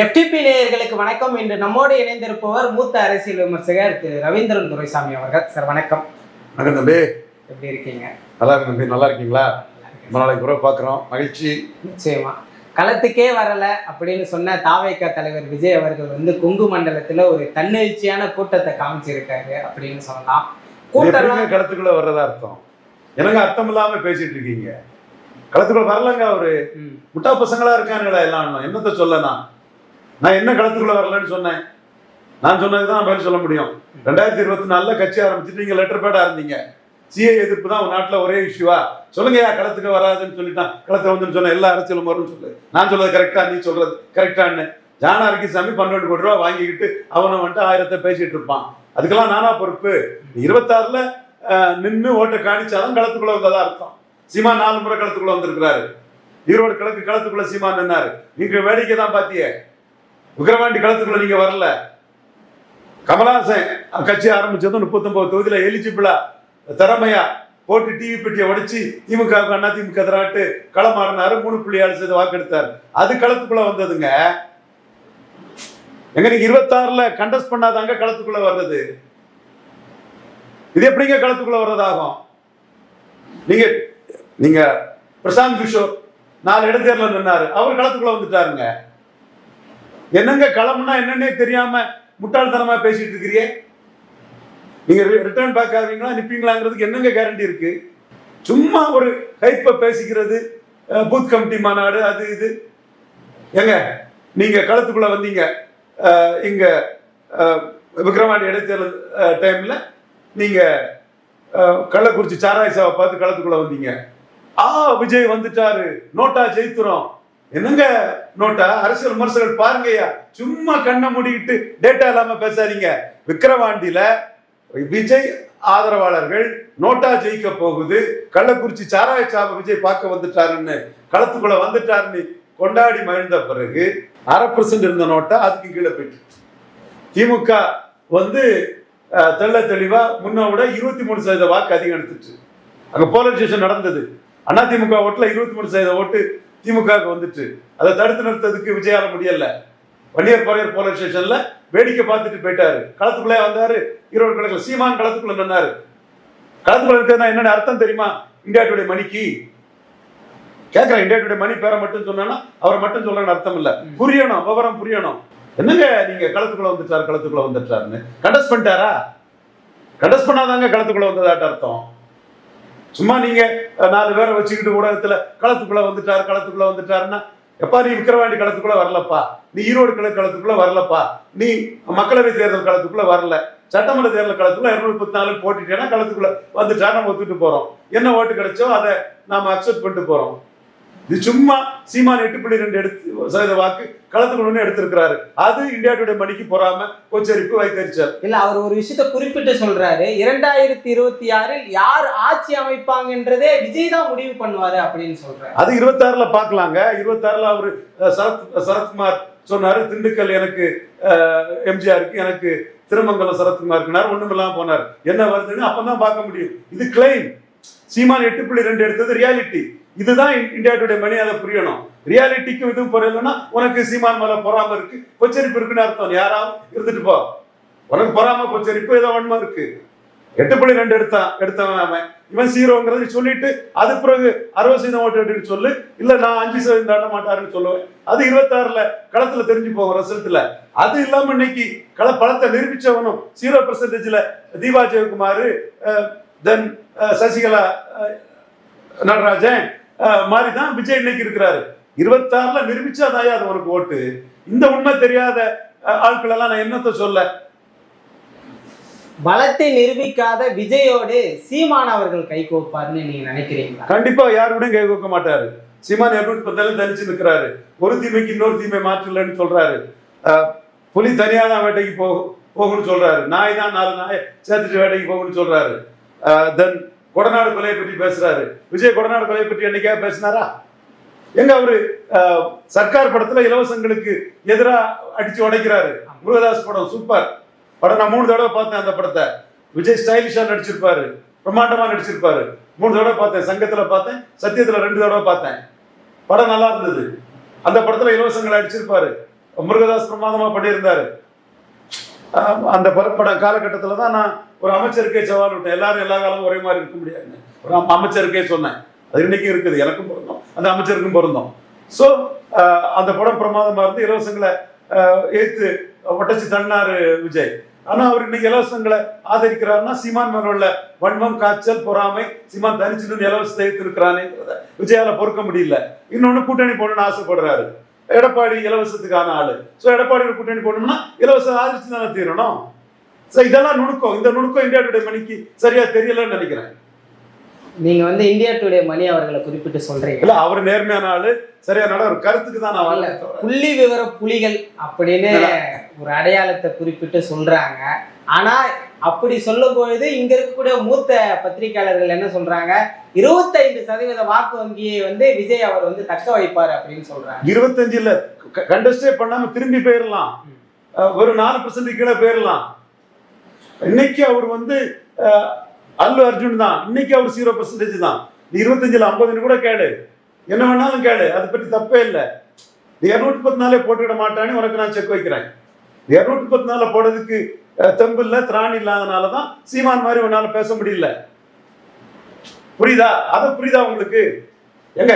FTP நேயர்களுக்கு வணக்கம். இன்று நம்மோடு இணைந்திருப்பவர் மூத்த அரசியல் விமர்சகர் திரு ரவீந்திரன் துரைசாமி அவர்கள். சார் வணக்கம். வணக்கம் தம்பி, எப்படி இருக்கீங்க? நல்லா இருக்கு தம்பி. நல்லா இருக்கீங்களா? ரொம்ப நாளைக்கு கூட பார்க்குறோம், மகிழ்ச்சி. நிச்சயமா. களத்துக்கே வரல அப்படின்னு சொன்ன தாவேக தலைவர் விஜய் அவர்கள் கொங்கு மண்டலத்துல ஒரு தன்னெழுச்சியான கூட்டத்தை காமிச்சிருக்காரு அப்படின்னு சொல்லலாம். கூட்டம் களத்துக்குள்ள வர்றதா அர்த்தம்? எனக்கு அர்த்தம் இல்லாம பேசிட்டு இருக்கீங்க. களத்துக்குள்ள வரலங்க, ஒரு முட்டா பசங்களா இருக்கானுங்களா எல்லாம். என்னத்த சொல்ல? நான் என்ன களத்துக்குள்ள வரலன்னு சொன்னேன்? நான் சொன்னதுதான் பதில் சொல்ல முடியும். 2024 கட்சி ஆரம்பிச்சுட்டு நீங்க லெட்டர் பேடா இருந்தீங்க. சிஏ எதிர்ப்பு தான் நாட்டுல ஒரே இஷ்யூவா? சொல்லுங்கயா, களத்துக்கு வராதுன்னு சொல்லிட்டான், களத்துல வந்து சொன்ன எல்லா அரசியலும் வரும்னு சொல்லு. நான் சொல்றது கரெக்டா, நீ சொல்றது கரெக்டான்னு ஜானா அரிக்கிசாமி 12 கோடி ரூபா வாங்கிக்கிட்டு அவனை வந்துட்டு 1000 பேசிட்டு இருப்பான். அதுக்கெல்லாம் நானா பொறுப்பு? 26ல நின்று ஓட்டை காணிச்சாதான் களத்துக்குள்ள வந்ததா அர்த்தம். சீமா 4 முறை களத்துக்குள்ள வந்திருக்கிறாரு. ஈரோடு கிழக்கு களத்துக்குள்ள சீமா நின்னாரு. நீங்க வேடிக்கை தான் பாத்திய. விக்கிரவாண்டி களத்துக்குள்ள நீங்க வரல. கமலஹாசன் கட்சி ஆரம்பிச்சதும் 39 தொகுதியில எலிஜிபிளா திறமையா போட்டு டிவி பெட்டியை உடைச்சு திமுக அண்ணா திமுக எதிராட்டு களமாடினாரு. 3.6% வாக்கெடுத்தாரு. அது களத்துக்குள்ள வந்ததுங்க. எங்க நீங்க 26ல கண்டஸ்ட் பண்ணாதாங்க களத்துக்குள்ள வர்றது. இது எப்படிங்க களத்துக்குள்ள வர்றதாகும்? நீங்க பிரசாந்த் கிஷோர் 4 இடைத்தேர்தல நின்னாரு, அவர் களத்துக்குள்ள வந்துட்டாருங்க. என்னங்க களம்னா என்னன்னே தெரியாம முட்டாள்தனமா பேசிட்டு இருக்கிறீங்க. நீங்க ரிட்டர்ன் பேக் ஆவீங்களா நிப்பீங்களாங்கிறதுக்கு என்னங்க கேரண்டி இருக்கு? சும்மா ஒரு ஹைப்ப பேசிக்கிறது, பூத் கமிட்டி மாநாடு, அது இது. ஏங்க நீங்க களத்துக்குள்ள வந்தீங்க. இங்க விக்ரவாண்டி இடைத்தேர்தல் டைம்ல நீங்க கள்ளக்குறிச்சி சாராய்சாவை பார்த்து களத்துக்குள்ள வந்தீங்க. விஜய் வந்துட்டாரு, நோட்டா ஜெயித்துறோம். என்னங்க நோட்டா? அரசியல் விமர்சகர்கள் பாருங்கய்யா, சும்மா கண்ணை மூடிக்கிட்டு டேட்டா இல்லாம பேசாதீங்க. விக்கிரவாண்டியில விஜய் ஆதரவாளர்கள் நோட்டா ஜெயிக்க போகுது, கள்ளக்குறிச்சி சாராய்ச்சாவை விஜய் பார்க்க வந்துட்டாருன்னு களத்துக்குள்ள வந்துட்டாருன்னு கொண்டாடி மகிழ்ந்த பிறகு 1/2% இருந்த நோட்டா அதுக்கு கீழே போயிட்டு திமுக தெள்ள தெளிவா முன்ன விட 23% வாக்கு அதிகம் எடுத்துட்டு அங்க போலரைசேஷன் நடந்தது. அதிமுக ஓட்டுல 23% ஓட்டு திமுக வந்துட்டு அதை தடுத்து நிறுத்ததுக்கு விஜயால முடியல. வன்னியர் பறையர் போலரைசேஷன்ல வேடிக்கை பார்த்துட்டு போயிட்டாரு. களத்துக்குள்ளே வந்தாரு. ஈரோடு கிழக்குல சீமான் களத்துக்குள்ள நின்னாரு. களத்துக்குள்ள இருக்கிறதுனா என்னன்னு அர்த்தம் தெரியுமா? இந்தியா டுடே மணிக்கு கேட்கிறேன். இந்தியா டுடே மணி பேரை மட்டும் சொன்னா அவரை மட்டும் சொல்றேன்னு அர்த்தம் இல்ல. புரியணும், விவரம் புரியணும். என்னங்க நீங்க களத்துக்குள்ள வந்துட்டாருன்னு கண்டஸ்ட் பண்ணிட்டாரா? கண்டஸ்ட் பண்ணாதாங்க களத்துக்குள்ள வந்ததாட்ட அர்த்தம். சும்மா நீங்க 4 பேரை வச்சுக்கிட்டு ஊடகத்துல களத்துக்குள்ள வந்துட்டாருன்னா, எப்பா நீ விக்கிரவாண்டி களத்துக்குள்ள வரலப்பா, நீ ஈரோடு கிழக்கு களத்துக்குள்ள வரலப்பா, நீ மக்களவை தேர்தல் களத்துக்குள்ள வரல, சட்டமன்ற தேர்தல் களத்துக்குள்ள 234 போட்டிட்டேன்னா களத்துக்குள்ள வந்துட்டா நம்ம ஒத்துட்டு போறோம். என்ன ஓட்டு கிடைச்சோ அதை நாம அக்செப்ட் பண்ணிட்டு போறோம். இது சும்மா சீமான் 8.2% வாக்கு களத்துக்குள்ள எடுத்திருக்கிறாரு. அது இந்தியா டுடே மணிக்கு பொறாம கொச்சரிப்பு வைத்தறிச்சல் இல்ல. அவர் ஒரு விஷயத்த குறிப்பிட்டு சொல்றாரு, 2026 யார் ஆட்சி அமைப்பாங்கன்றதே விஜய் தான் முடிவு பண்ணுவாரு அப்படின்னு சொல்றாரு. அது 26ல பாக்கலாங்க. 26ல அவரு சரத்குமார் சொன்னாரு, திண்டுக்கல் எனக்கு எம்ஜிஆருக்கு, எனக்கு திருமங்கலம் சரத்குமார் ஒண்ணுமில்லாம போனார். என்ன வருதுன்னு அப்பதான் பார்க்க முடியும். இது கிளைம். சீமான் 8.2 எடுத்தது ரியாலிட்டி. இதுதான் இந்தியா டுடே மணி. அதை புரியணும். ரியாலிட்டிக்கும் இதுவும் புரியலன்னா உனக்கு சீமான் மேல பொறாம இருக்கு, பொச்சரிப்பு இருக்குன்னு அர்த்தம். யாராவது இருந்துட்டு போ, உனக்கு பொறாம பொச்சரிப்பு ஏதோ ஒன்றுமா இருக்கு. 8.2 எடுத்தவன் அவன். இவன் 0ங்கிறது சொல்லிட்டு அது பிறகு 60% ஓட்டு எடுன்னு சொல்லு, இல்ல நான் 5% தாண்ட மாட்டாருன்னு சொல்லுவேன். அது 26ல களத்துல தெரிஞ்சு போகும் ரிசல்ட்ல. அது இல்லாம இன்னைக்கு பலத்தை நிரூபிச்சவனும் 0%ல தீபா ஜெயக்குமார், தென் சசிகலா நடராஜன் மாதிரிதான் விஜய் இன்னைக்கு இருக்கிறாரு. 26ல நிரூபிச்சாதாயா அது உனக்கு ஓட்டு. இந்த உண்மை தெரியாத ஆட்கள் எல்லாம் நான் என்னத்த சொல்ல? பலத்தை நிரூபிக்காத விஜயோடு சீமான் அவர்கள் கை கோப்பாருன்னு நீங்க நினைக்கிறீங்களா? கண்டிப்பா யாருடன் கை கோக்க மாட்டாரு. சீமான் 210 தனிச்சு நிற்கிறாரு. ஒரு தீமைக்கு இன்னொரு தீமை மாற்றலன்னு சொல்றாரு. புலி தனியா தான் வேட்டைக்கு போகணும்னு சொல்றாரு. நாய் தான் 4 நாயை சேர்த்துட்டு வேட்டைக்கு போகணும்னு சொல்றாரு. தென் கொடநாடு கொலையை பற்றி பேசுறாரு. விஜய் கொடநாடு கொலையை பற்றி என்னைக்கா பேசினாரா? எங்க அவரு சர்க்கார் படத்துல இலவசங்களுக்கு எதிராக அடிச்சு உடைக்கிறாரு. முருகதாஸ் படம் சூப்பர் படம். நான் 3 தடவை பார்த்தேன் அந்த படத்தை. விஜய் ஸ்டைலிஷா நடிச்சிருப்பாரு, பிரம்மாண்டமா நடிச்சிருப்பாரு. 3 தடவை பார்த்தேன். சங்கத்துல பார்த்தேன், சத்தியத்துல 2 தடவை பார்த்தேன். படம் நல்லா இருந்தது. அந்த படத்துல இலவசங்களை அடிச்சிருப்பாரு. முருகதாஸ் பிரமாதமா பண்ணியிருந்தாரு. அந்த படம் காலகட்டத்தில் தான் நான் ஒரு அமைச்சருக்கே சவால் விட்டேன். எல்லாரும் எல்லா காலமும் ஒரே மாதிரி இருக்க முடியாதுன்னு ஒரு அமைச்சருக்கே சொன்னேன். அது இன்னைக்கும் இருக்குது, எனக்கும் பொருந்தோம், அந்த அமைச்சருக்கும் பொருந்தோம். ஸோ அந்த படம் பிரமாதமா இருந்து இலவசங்களை ஏற்று ஒட்டச்சு தன்னாரு விஜய். ஆனா அவர் இன்னைக்கு இலவசங்களை ஆதரிக்கிறாருன்னா சீமான் மேல உள்ள வன்மம், காய்ச்சல், பொறாமை, சீமான் தனிச்சு இலவசத்தை ஏற்றிருக்கிறானேங்கிறத விஜயால பொறுக்க முடியல. இன்னொன்னு கூட்டணி போடணும்னு ஆசைப்படுறாரு. எடப்பாடி இலவசத்துக்கான ஆளு. ஸோ எடப்பாடி கூட்டணி போடணும்னா இலவசம் ஆதரிச்சு தானே தீரணும். ஸோ இதெல்லாம் நுணுக்கம். இந்த நுணுக்கம் இந்தியா டுடே மணிக்கு சரியா தெரியலன்னு நினைக்கிறேன். நீங்க வந்து இந்தியா டுடே மணி அவர்களை குறிப்பிட்டு சொல்றீங்க. இல்ல, அவர் நேர்மையான ஆளு, சரியான ஒரு கருத்துக்கு தான் நான் வரல. புள்ளி விவர புலிகள் அப்படின்னு ஒரு அடையாளத்தை குறிப்பிட்டு சொல்றாங்க. ஆனா அப்படி சொல்லும் பொழுது இங்க இருக்கக்கூடிய மூத்த பத்திரிகையாளர்கள் என்ன சொல்றாங்க, 25% வாக்கு வங்கியை வந்து விஜய் அவர் வந்து தக்க வைப்பார் அப்படின்னு சொல்றாங்க. 25 இல்ல, கண்டஸ்டே பண்ணாம திரும்பி போயிடலாம், ஒரு 4% கீழே போயிடலாம். இன்னைக்கு அவர் வந்து அல்லு அர்ஜுன் தான், இன்னைக்கு அவர் 0% தான். 25ல் 50 கூட கேளு, என்ன வேணாலும் கேளு, அதை பற்றி தப்பே இல்லை. 214 போட்டுவிட மாட்டான்னு உனக்கு நான் செக் வைக்கிறேன். 214 போடுறதுக்கு தெம்பு இல்லை, திராணி இல்லாதனாலதான் சீமான் மாதிரி உன்னால பேச முடியல. புரியுதா? அதை புரியுதா உங்களுக்கு? எங்க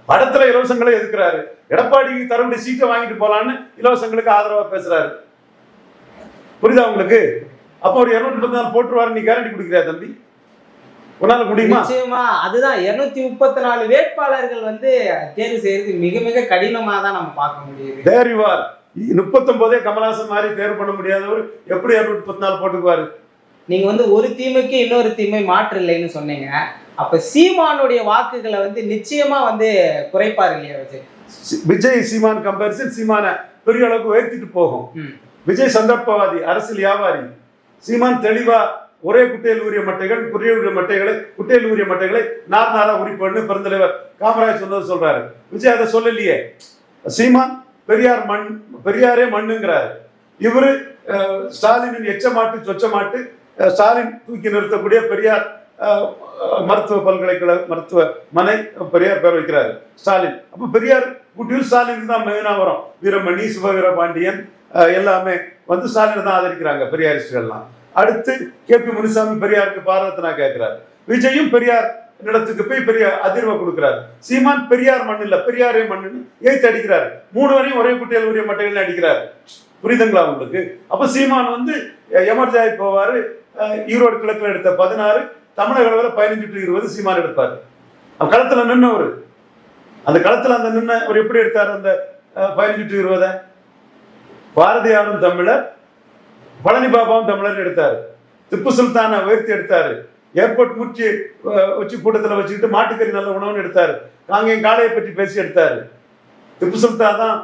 படத்துல இலவசங்களை எதுக்குறாரு, எடப்பாடி தரவுடைய சீட்டை வாங்கிட்டு போலான்னு இலவசங்களுக்கு ஆதரவா பேசுறாரு. புரியுதா உங்களுக்கு? அப்போ ஒரு 214 போட்டுருவாரு, நீ கேரண்டி கொடுக்குறியா தம்பி? உன்னால முடியுமா? நிச்சயமா. அதுதான் 234 வேட்பாளர்கள் வந்து தேர்வு செய்யறது மிக மிக கடினமா தான் நம்ம பார்க்க முடியுது. There you are. 39 கமலஹாசன் மாதிரி தேர்வு பண்ண முடியாதவர் எப்படி 234 போட்டுக்குவாரு? நீங்க வந்து ஒரு தீமைக்கு இன்னொரு தீமை மாற்று இல்லைன்னு சொன்னீங்க. அப்ப சீமானுடைய வாக்குகளை வந்து நிச்சயமா வந்து குறைப்பாரு இல்லையா விஜய்? விஜய் சீமான் கம்பேரிசன் சீமான பெரிய அளவுக்கு உயர்த்திட்டு போகும். விஜய் சந்தர்ப்பவாதி, அரசியல் வியாபாரி. சீமான் தெளிவா ஒரே குட்டையில் ஊறிய மட்டைகள், குட்டையில் ஊறிய மட்டைகளை நார் நாரா உரிப்பண்ணு பெருந்தலைவர் காமராஜ் சொன்னது சொல்றாரு. விஜய் அதை சொல்லலையே. சீமான் பெரியார் மண், பெரியாரே மண்ணுங்கிறாரு. இவரு ஸ்டாலினின் எச்சமாட்டு சொச்சமாட்டு, ஸ்டாலின் தூக்கி நிறுத்தக்கூடிய பெரியார் மருத்துவ பல்கலைக்கழக மருத்துவமனை பெரியார் பேர் வைக்கிறாரு ஸ்டாலின். அப்ப பெரியார் குட்டியில் ஸ்டாலின் தான் மெயினா வரும். வீரமணி, சிவவீரபாண்டியன் எல்லாமே வந்து ஸ்டாலினை தான் ஆதரிக்கிறாங்க பெரியாரிஸ்டுகள்லாம். அடுத்து KP முனுசாமி பெரியாருக்கு பாரதத்தினா கேட்கிறாரு. விஜயும் பெரியார் இடத்துக்கு போய் பெரிய அதிர்வை கொடுக்கிறாரு. சீமான் பெரியார் மண் இல்ல, பெரியாரே மண்ணுன்னு ஏத்து அடிக்கிறாரு. 3 வரையும் ஒரே குட்டையில் உரிய மட்டைகள் அடிக்கிறாரு. புரியுதுங்களா உங்களுக்கு? அப்ப சீமான் வந்து எமர்ஜாய் போவாரு. ஈரோடு கிழக்குல எடுத்த 16, தமிழக அளவில் 15 to 20 சீமான் எடுப்பாரு. களத்துல நின்னவர், அந்த களத்துல அந்த நின்ன ஒரு எப்படி எடுத்தாரு அந்த 15 to 20? பாரதியாரும் தமிழர், பழனி பாபாவும் தமிழர் எடுத்தாரு. திப்பு சுல்தானை உயர்த்தி எடுத்தாரு. ஏர்போர்ட் உச்சி கூட்டத்தில் வச்சுக்கிட்டு மாட்டுக்கறி நல்ல உணவுன்னு எடுத்தாரு. காங்கேயம் காளையை பற்றி பேசி எடுத்தாரு. திப்பு சுல்தான் தான்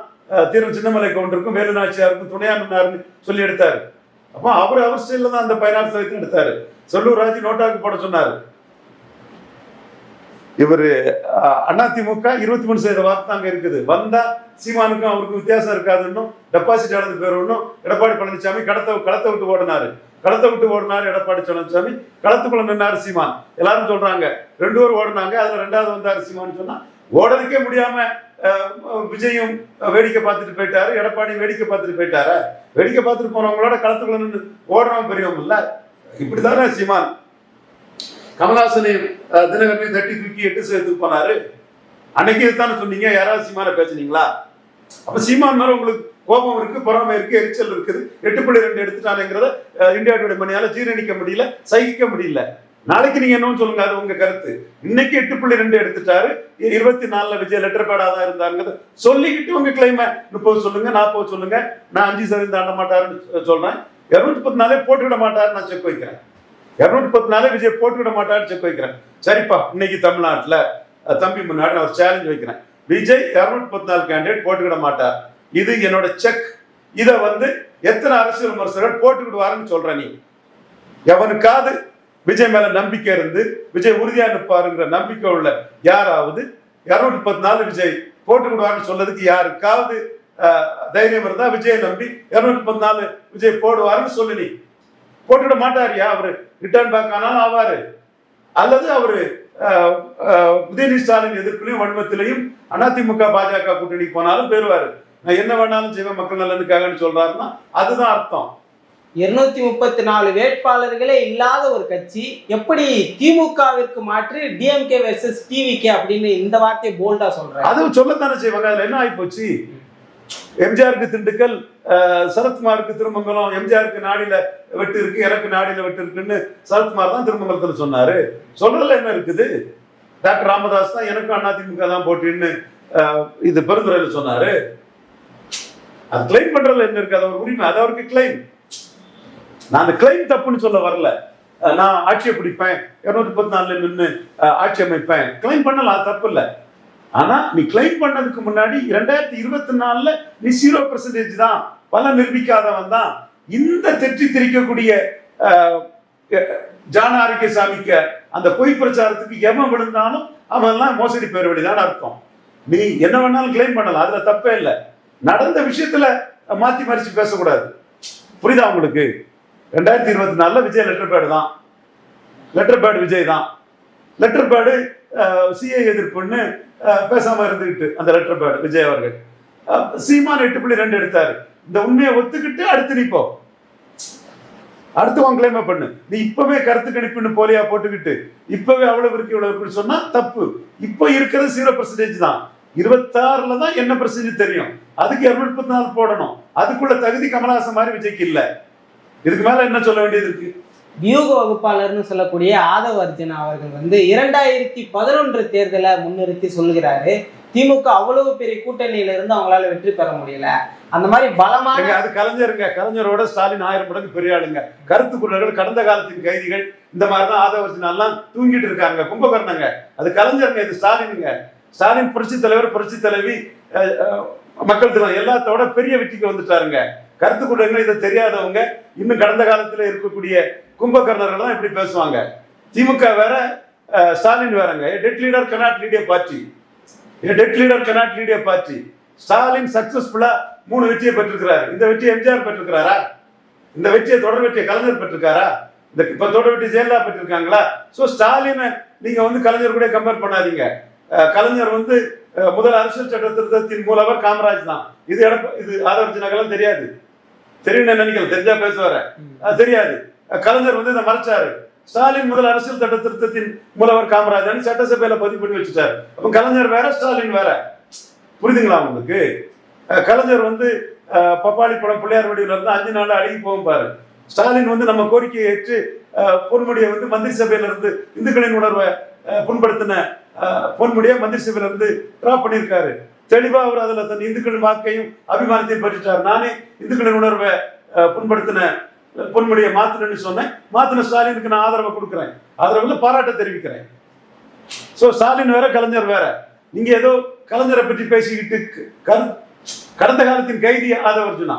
தீரம் சின்னமலை கவுண்டருக்கும் வேலு நாச்சியாருக்கும் துணையா நின்னாருன்னு சொல்லி எடுத்தாரு. அப்போ அவர் ஸ்டைல தான் அந்த 16 எடுத்தாரு. செல்லூர் ராஜு நோட்டாக்கு போட சொன்னாரு. இவரு அதிமுக 23% வாக்கு தாங்க இருக்குது. வந்தா சீமானுக்கும் அவருக்கும் வித்தியாசம் இருக்காதுன்னும், டெபாசிட் ஆனது பேர் ஒன்றும். எடப்பாடி பழனிசாமி களத்தை விட்டு ஓடினாரு. எடப்பாடி பழனிசாமி களத்துக்குள்ள நின்னாரு சீமான். எல்லாரும் சொல்றாங்க 2 பேர் ஓடினாங்க, அதுல 2வது வந்தாரு சீமான் சொன்னா ஓடதுக்கே முடியாம விஜயும் வேடிக்கை பார்த்துட்டு போயிட்டாரு, எடப்பாடி வேடிக்கை பார்த்துட்டு போயிட்டாரு. வேடிக்கை பார்த்துட்டு போனவங்களோட களத்துக்குள்ள நின்று ஓடுறவங்க பெரியவங்க இல்ல. இப்படிதானே சீமான் கமலஹாசனையும் தினகரனையும் தட்டி தூக்கி 8 போனாரு. அன்னைக்கு இதுதானே சொன்னீங்க. யாராவது சீமான பேசுனீங்களா? அப்ப சீமான் மேல உங்களுக்கு கோபம் இருக்கு, பொறாமை இருக்கு, எரிச்சல் இருக்குது. 8.2 எடுத்துட்டானுங்கிறத இந்தியா டுடே மணியால ஜீரணிக்க முடியல, சகிக்க முடியல. நாளைக்கு நீங்க என்னன்னு சொல்லுங்க, அது உங்க கருத்து. இன்னைக்கு 8.2 எடுத்துட்டாரு. 24 விஜய் லெட்டர் பேடா தான் இருந்தாங்க சொல்லிக்கிட்டு உங்க கிளைம 30 சொல்லுங்க, 40 சொல்லுங்க. நான் 5% தாண்ட மாட்டாருன்னு சொல்றேன். 214 போட்டுவிட மாட்டாரு நான் செக் வைக்கிறேன். 214 விஜய் போட்டுவிட மாட்டாருன்னு செக் வைக்கிறேன். சரிப்பா, இன்னைக்கு தமிழ்நாட்டுல தம்பி முன்னாடி நான் ஒரு சேலஞ்ச் வைக்கிறேன். விஜய் 214 கேண்டிடேட் போட்டுக்கிட மாட்டார். இது என்னோட செக். இதை வந்து எத்தனை அரசியல் விமர்சகர்கள் போட்டுக்கிடுவாருன்னு சொல்ற நீ? எவனுக்காவது விஜய் மேல நம்பிக்கை இருந்து விஜய் உறுதியா நிற்பாருங்கிற நம்பிக்கை உள்ள யாராவது 214 விஜய் போட்டுக்கிடுவாருன்னு சொல்றதுக்கு யாருக்காவது தைரியம் இருந்தா விஜய் நம்பி 214 விஜய் போடுவாருன்னு சொல்லு. நீ போட்டுவிட மாட்டாரியா? அவரு ரிட்டர்ன் பேக் ஆனாலும் ஆவாரு, அல்லது அவரு உதயநிதி ஸ்டாலின் எதிர்ப்பிலையும் வன்மத்திலையும் அதிமுக பாஜக கூட்டணிக்கு போனாலும் பெறுவாரு. நான் என்ன வேணாலும் செய்வேன் மக்கள் நலனுக்காகன்னு சொல்றாருன்னா அதுதான் அர்த்தம். 234 வேட்பாளர்களே இல்லாத ஒரு கட்சி எப்படி திமுகவிற்கு மாற்று டிஎம்கே வெர்சஸ் டிவிகே அப்படின்னு இந்த வார்த்தையை போல்டா சொல்றாரு. அது சொல்லத்தானே செய்வாங்க. அதுல என்ன ஆயிப்போச்சு? எம்ஜிஆருக்கு திண்டுக்கல், சரத்குமாருக்கு திருமங்கலம், எம்ஜிஆருக்கு நாடியில வெட்டு இருக்கு, எனக்கு நாடியில வெட்டு இருக்குன்னு சரத்குமார் தான் திருமங்கலத்துல சொன்னாரு. சொல்றதுல என்ன இருக்குது? டாக்டர் ராமதாஸ் தான் எனக்கும் அதிமுக தான் போட்டின்னு இது பெருந்துறையில சொன்னாரு. அது கிளைம் பண்றதுல என்ன இருக்கு? அது ஒரு உரிமை, அது அவருக்கு கிளைம். நான் அந்த கிளைம் தப்புன்னு சொல்ல வரல. நான் ஆட்சியை பிடிப்பேன், 234 நின்று ஆட்சி அமைப்பேன், கிளைம் பண்ணலாம், அது தப்பு இல்லை. ஆனா நீ கிளைம் பண்ணதுக்கு முன்னாடி 2024 நீ 0% தான், பல நிரூபிக்காதவன் தான். இந்த தெற்றி திரிக்கக்கூடிய ஜான ஆரோக்கியசாமிக்கு அந்த பொய் பிரச்சாரத்துக்கு எவன் விழுந்தாலும் அவன் எல்லாம் மோசடி பேர்வழிதான் அர்த்தம். நீ என்ன வேணாலும் கிளைம் பண்ணலாம், அதுல தப்பே இல்லை. நடந்த விஷயத்துல மாத்தி மறிச்சு பேசக்கூடாது. புரியுதா உங்களுக்கு? 2024 விஜய் லெட்டர் பேடு தான், லெட்டர் பேடு விஜய் தான். லெட்டர் பேடு சிஏ எதிர்ப்புன்னு பேசாம இருந்துகிட்டு அந்த லெட்டர் பேடு விஜய் அவர்கள். சீமான் 8.2 எடுத்தாரு. இந்த உண்மையை ஒத்துக்கிட்டு அடுத்து நீ போ, அடுத்து உன் கிளைம் பண்ணு. நீ இப்பவே கருத்து கணிப்புன்னு போலியா போட்டுக்கிட்டு இப்பவே அவ்வளவு இருக்கு இவ்வளவு இருக்குன்னு சொன்னா தப்பு. இப்போ இருக்கிறது 0% தான். 26ல தான் என்ன % தெரியும். அதுக்கு 234 போடணும். அதுக்குள்ள தகுதி கமலஹாசன் மாதிரி விஜய்க்கு இல்ல. இதுக்கு மேல என்ன சொல்ல வேண்டியது இருக்கு? வியூக வகுப்பாளர்னு சொல்லக்கூடிய ஆதவ அர்ஜுனா அவர்கள் 2011 தேர்தலை முன்னிறுத்தி சொல்லுகிறாரு, திமுக அவ்வளவு பெரிய கூட்டணியில இருந்து அவங்களால வெற்றி பெற முடியல. அந்த மாதிரி பலமான அது கலைஞருங்க. கலைஞரோட ஸ்டாலின் 1000 மடங்கு பெரிய ஆளுங்க. கருத்து குரல்கள், கடந்த காலத்தின் கைதிகள், இந்த மாதிரிதான் ஆதவ அர்ஜுனா எல்லாம் தூங்கிட்டு இருக்காங்க, கும்பகர்ணங்க. அது கலைஞருங்க, இது ஸ்டாலினுங்க. ஸ்டாலின் புரட்சி தலைவர், புரட்சி தலைவி, மக்கள் தினம் எல்லாத்தோட பெரிய வெற்றிக்கு வந்துட்டாருங்க. கருத்து குரல்கள் இதை தெரியாதவங்க இன்னும் கடந்த காலத்துல இருக்கக்கூடிய கும்பகர்ணர்கள் தான் இப்படி பேசுவாங்க. திமுக வேற, ஸ்டாலின் வேறங்க. Dead leader cannot lead a party. Dead leader cannot lead a party. Stalin சக்சஸ்ஃபுல்லா 3 வெற்றியை பெற்றிருக்கிறாரு. இந்த வெற்றியை எம்ஜிஆர் பெற்றிருக்கிறாரா? இந்த வெற்றியை தொடர் வெற்றியை கலைஞர் பெற்றிருக்காரா? இந்த இப்ப தொடர் வெற்றி ஜெயலலிதா பெற்றிருக்காங்களா? சோ ஸ்டாலினை நீங்க கலைஞர் கூட கம்பேர் பண்ணாதீங்க. கலைஞர் முதல் அரசியல் சட்ட திருத்தத்தின் மூலவர் காமராஜ் தான். இது ஆதவ அர்ஜுனாக்கெல்லாம் தெரியாது. தெரியும் நினைக்கல, தெரிஞ்சா பேசுவார, தெரியாது. கலைஞர் இதை மறைச்சாரு. ஸ்டாலின் முதல் அரசியல் சட்ட திருத்தத்தின் மூலவர் காமராஜ் சட்டசபையில பதிவு பண்ணி வச்சுட்டாரு. அப்ப கலைஞர் வேற, ஸ்டாலின் வேற. புரியுதுங்களா உங்களுக்கு? கலைஞர் பப்பாளி படம் பிள்ளையார் வடிவில் இருந்து 5 நாள் அழுகி போகும் பாரு. ஸ்டாலின் நம்ம கோரிக்கையை ஏற்று பொன்முடியை மந்திரி சபையில இருந்து இந்துக்களின் உணர்வை புண்படுத்தின பொன்முடியை மந்திரி சபையில இருந்து டிராப் பண்ணியிருக்காரு. தெளிவா அவர் அதுல தன் இந்துக்களின் வாக்கையும் அபிமானத்தையும் பெற்றுட்டார். நானே இந்துக்களின் உணர்வை புண்படுத்தின பொன்முடியை மாத்தணும்னு சொன்னேன். மாத்தின ஸ்டாலினுக்கு நான் ஆதரவை கொடுக்குறேன், ஆதரவுல பாராட்ட தெரிவிக்கிறேன். சோ ஸ்டாலின் வேற, கலைஞர் வேற. நீங்க ஏதோ கலைஞரை பற்றி பேசிக்கிட்டு கடந்த காலத்தின் கைதி ஆதவ அர்ஜுனா.